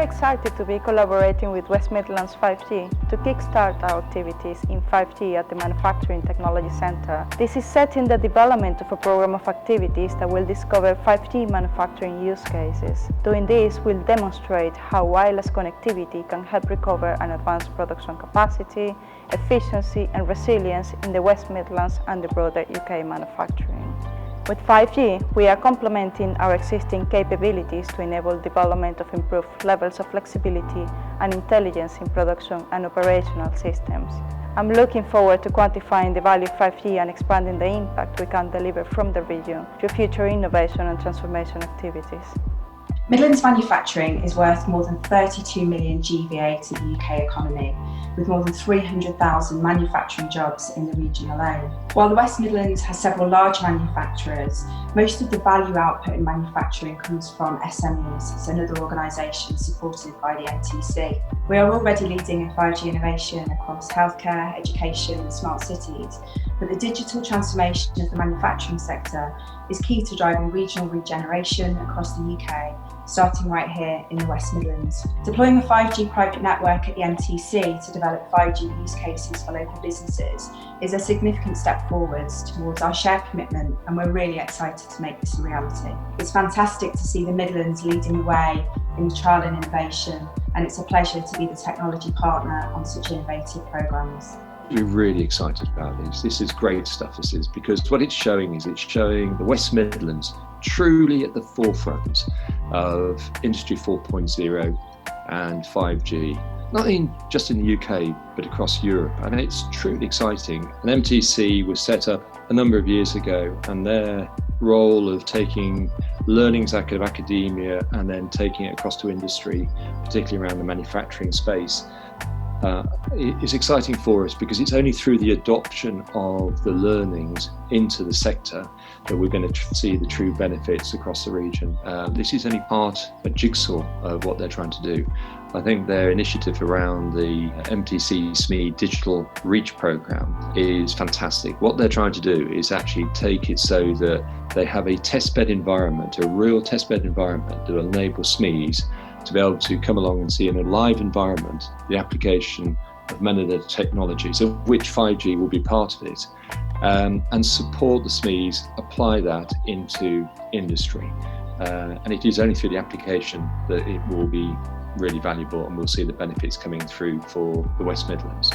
very excited to be collaborating with West Midlands 5G to kickstart our activities in 5G at the Manufacturing Technology Centre. This is setting the development of a program of activities that will discover 5G manufacturing use cases. Doing this will demonstrate how wireless connectivity can help recover and advance production capacity, efficiency and resilience in the West Midlands and the broader UK manufacturing. With 5G, we are complementing our existing capabilities to enable development of improved levels of flexibility and intelligence in production and operational systems. I'm looking forward to quantifying the value of 5G and expanding the impact we can deliver from the region through future innovation and transformation activities. Midlands manufacturing is worth more than 32 million GVA to the UK economy, with more than 300,000 manufacturing jobs in the region alone. While the West Midlands has several large manufacturers, most of the value output in manufacturing comes from SMEs, so another organisation supported by the MTC. We are already leading in 5G innovation across healthcare, education and smart cities, but the digital transformation of the manufacturing sector is key to driving regional regeneration across the UK, starting right here in the West Midlands. Deploying a 5G private network at the MTC to develop 5G use cases for local businesses is a significant step forwards towards our shared commitment, and we're really excited to make this a reality. It's fantastic to see the Midlands leading the way in trial and innovation, and it's a pleasure to be the technology partner on such innovative programmes. We're really excited about this. This is great stuff, this is, because what it's showing is it's showing the West Midlands truly at the forefront of Industry 4.0 and 5G, not just in the UK, but across Europe. And it's truly exciting. An MTC was set up a number of years ago, and their role of taking learnings out of academia and then taking it across to industry, particularly around the manufacturing space, is exciting for us, because it's only through the adoption of the learnings into the sector that we're going to see the true benefits across the region. This is only part, a jigsaw of what they're trying to do. I think their initiative around the MTC SME Digital Reach Programme is fantastic. What they're trying to do is actually take it so that they have a testbed environment, a real testbed environment that will enable SMEs to be able to come along and see in a live environment the application of many of the technologies, of which 5G will be part of it, and support the SMEs apply that into industry. And it is only through the application that it will be really valuable, and we'll see the benefits coming through for the West Midlands.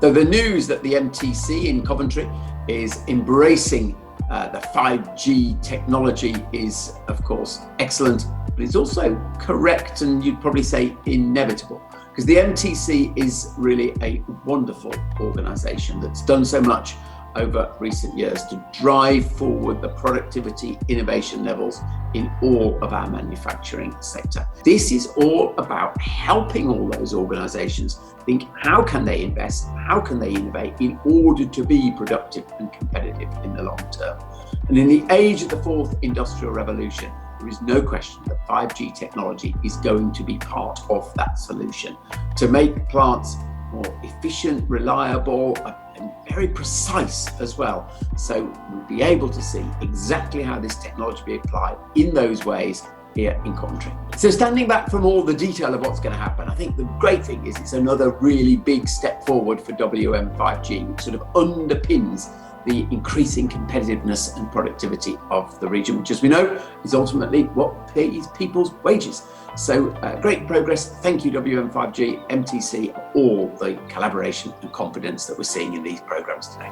So the news that the MTC in Coventry is embracing the 5G technology is, of course, excellent, but it's also correct, and you'd probably say inevitable, because the MTC is really a wonderful organisation that's done so much over recent years to drive forward the productivity innovation levels in all of our manufacturing sector. This is all about helping all those organisations think, how can they invest, how can they innovate in order to be productive and competitive in the long term. And in the age of the fourth industrial revolution, there is no question that 5G technology is going to be part of that solution to make plants more efficient, reliable, and very precise as well. So we'll be able to see exactly how this technology will be applied in those ways here in Coventry. So standing back from all the detail of what's going to happen, I think the great thing is it's another really big step forward for W5G, which sort of underpins the increasing competitiveness and productivity of the region, which, as we know, is ultimately what pays people's wages. So great progress. Thank you, W5G, MTC, all the collaboration and confidence that we're seeing in these programmes today.